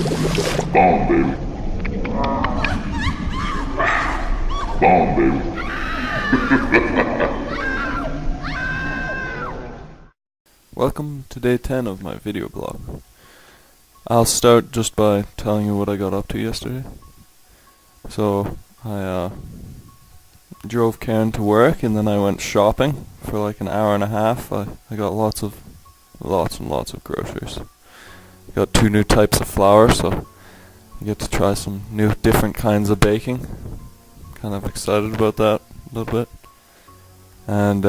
Bomb, baby. Bomb, baby. Welcome to day 10 of my video blog. I'll start just by telling you what I got up to yesterday. So, I drove Karen to work and then I went shopping for like an hour and a half. I got lots and lots of groceries. Got 2 new types of flour, so I get to try some new different kinds of baking. Kind of excited about that a little bit. And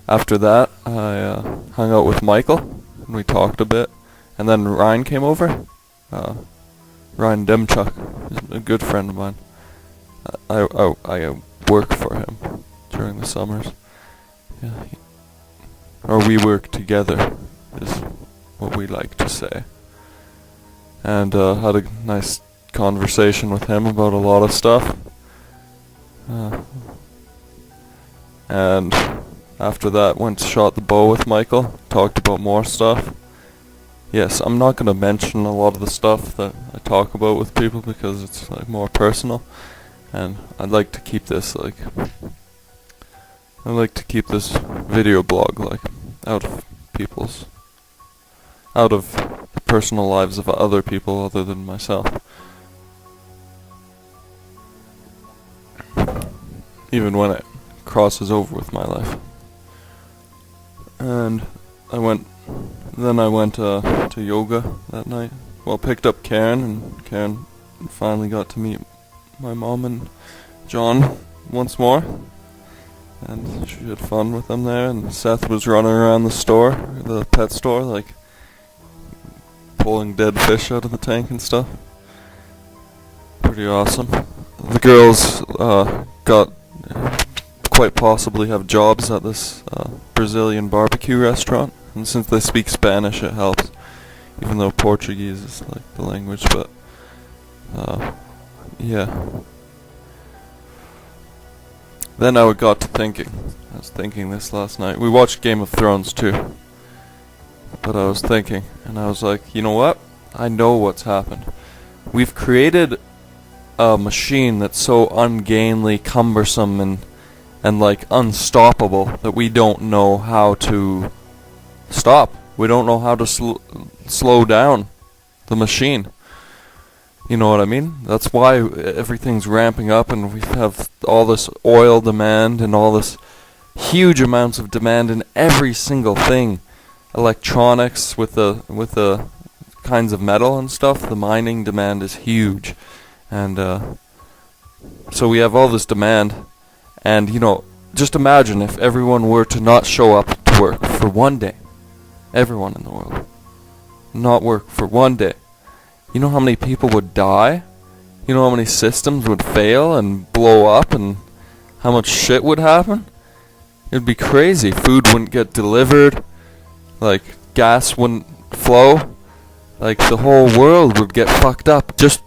after that, I hung out with Michael, and we talked a bit. And then Ryan came over. Ryan Demchuk is a good friend of mine. I work for him during the summers. Yeah, or we work together, is what we like to say. And had a nice conversation with him about a lot of stuff. And after that, went to shot the bow with Michael, talked about more stuff. Yes, I'm not going to mention a lot of the stuff that I talk about with people because it's like more personal, and I'd like to keep this video blog like out of the personal lives of other people other than myself. Even when it crosses over with my life. And I went to yoga that night. Well, picked up Karen, and Karen finally got to meet my mom and John once more. And she had fun with them there, and Seth was running around the pet store, like pulling dead fish out of the tank and stuff. Pretty awesome. The girls got quite possibly have jobs at this Brazilian barbecue restaurant, and since they speak Spanish it helps, even though Portuguese is like the language, but yeah. Then I got to thinking. I was thinking this last night. We watched Game of Thrones too, but I was thinking, and I was like, you know what? I know what's happened. We've created a machine that's so ungainly, cumbersome, and like unstoppable that we don't know how to stop. We don't know how to slow down the machine. You know what I mean? That's why everything's ramping up, and we have all this oil demand and all this huge amounts of demand in every single thing. Electronics with the kinds of metal and stuff, the mining demand is huge. And so we have all this demand. And, you know, just imagine if everyone were to not show up to work for one day. Everyone in the world. Not work for one day. You know how many people would die? You know how many systems would fail and blow up, and how much shit would happen? It'd be crazy. Food wouldn't get delivered. Like, gas wouldn't flow. Like, the whole world would get fucked up. Just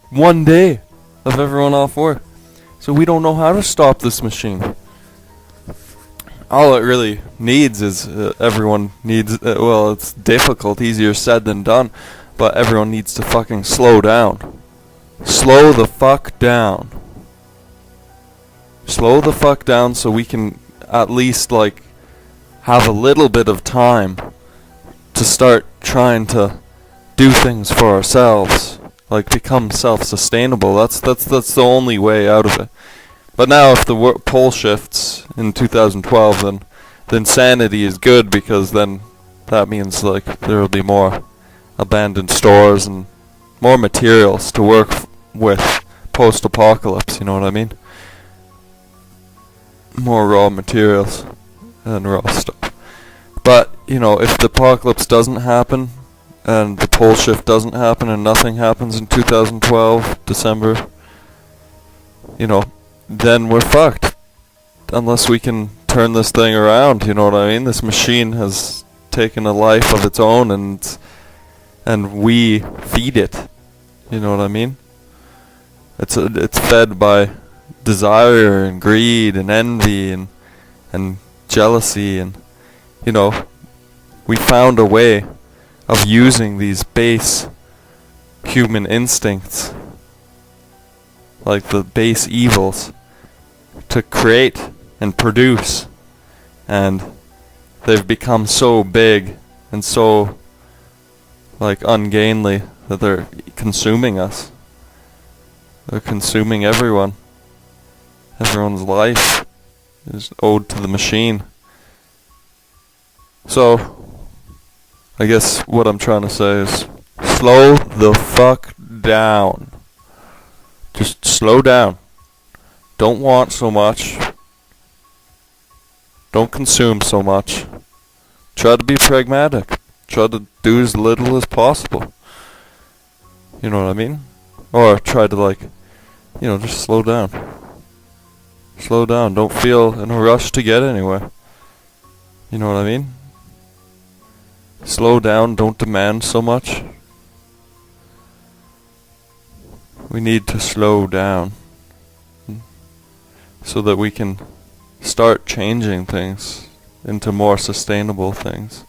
one day of everyone off work. So we don't know how to stop this machine. All it really needs is everyone needs, well, it's difficult, easier said than done, but everyone needs to fucking slow down. Slow the fuck down. Slow the fuck down so we can at least, like, have a little bit of time to start trying to do things for ourselves. Like, become self-sustainable. That's the only way out of it. But now if the pole shifts in 2012, then sanity is good, because then that means like there will be more abandoned stores and more materials to work with post-apocalypse, you know what I mean? More raw materials and raw stuff. But, you know, if the apocalypse doesn't happen, and the pole shift doesn't happen, and nothing happens in 2012, December, you know, then we're fucked. Unless we can turn this thing around, you know what I mean? This machine has taken a life of its own, and we feed it. You know what I mean? It's fed by desire and greed and envy and jealousy, and, you know, we found a way of using these base human instincts, like the base evils, to create and produce, and they've become so big and so like ungainly that they're consuming us. They're consuming everyone. Everyone's life is owed to the machine. So, I guess what I'm trying to say is, slow the fuck down. Just slow down. Don't want so much. Don't consume so much. Try to be pragmatic. Try to do as little as possible. You know what I mean? Or try to just slow down. Slow down. Don't feel in a rush to get anywhere. You know what I mean? Slow down. Don't demand so much. We need to slow down so that we can start changing things into more sustainable things.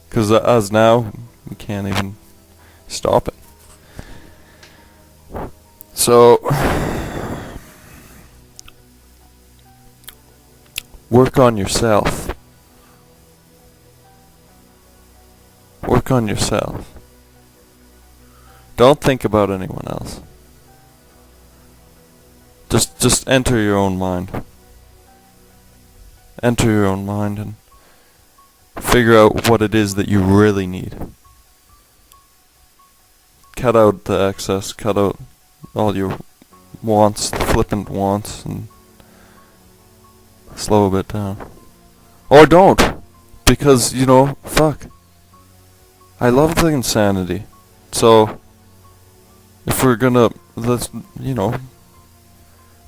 Because as now, we can't even stop it. So, work on yourself. Work on yourself. Don't think about anyone else. Just enter your own mind. Enter your own mind and figure out what it is that you really need. Cut out the excess, cut out all your wants, the flippant wants, and slow a bit down. Or don't, because, fuck. I love the insanity. So, if we're gonna,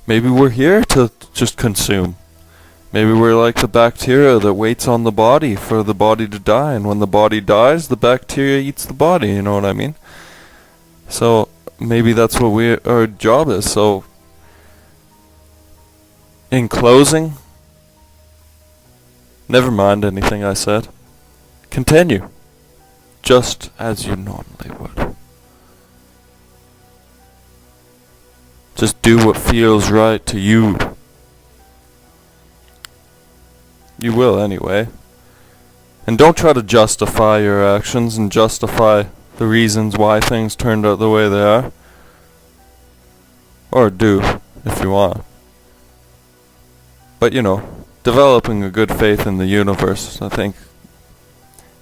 maybe we're here to just consume. Maybe we're like the bacteria that waits on the body for the body to die, and when the body dies, the bacteria eats the body, you know what I mean? So, maybe that's what our job is. So, in closing, never mind anything I said. Continue, just as you normally would. Just do what feels right to you. You will anyway. And don't try to justify your actions and justify the reasons why things turned out the way they are. Or do, if you want. But developing a good faith in the universe, I think,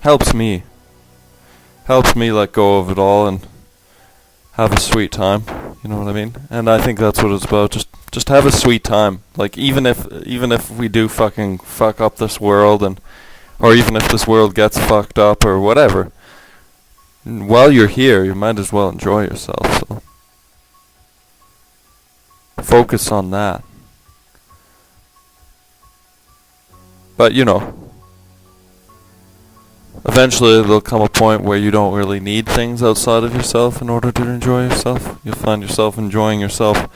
helps me. Helps me let go of it all and have a sweet time. You know what I mean? And I think that's what it's about. Just have a sweet time. Like, even if we do fucking fuck up this world, or even if this world gets fucked up or whatever, while you're here, you might as well enjoy yourself. So focus on that. But eventually there'll come a point where you don't really need things outside of yourself in order to enjoy yourself. You'll find yourself enjoying yourself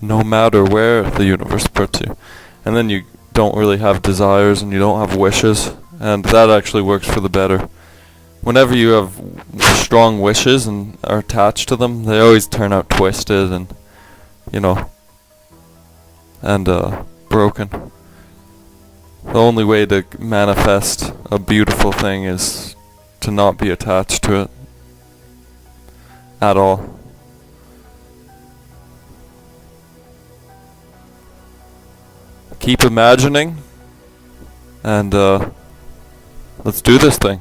no matter where the universe puts you. And then you don't really have desires and you don't have wishes, and that actually works for the better. Whenever you have strong wishes and are attached to them, they always turn out twisted and broken. The only way to manifest a beautiful thing is to not be attached to it at all. Keep imagining, and let's do this thing.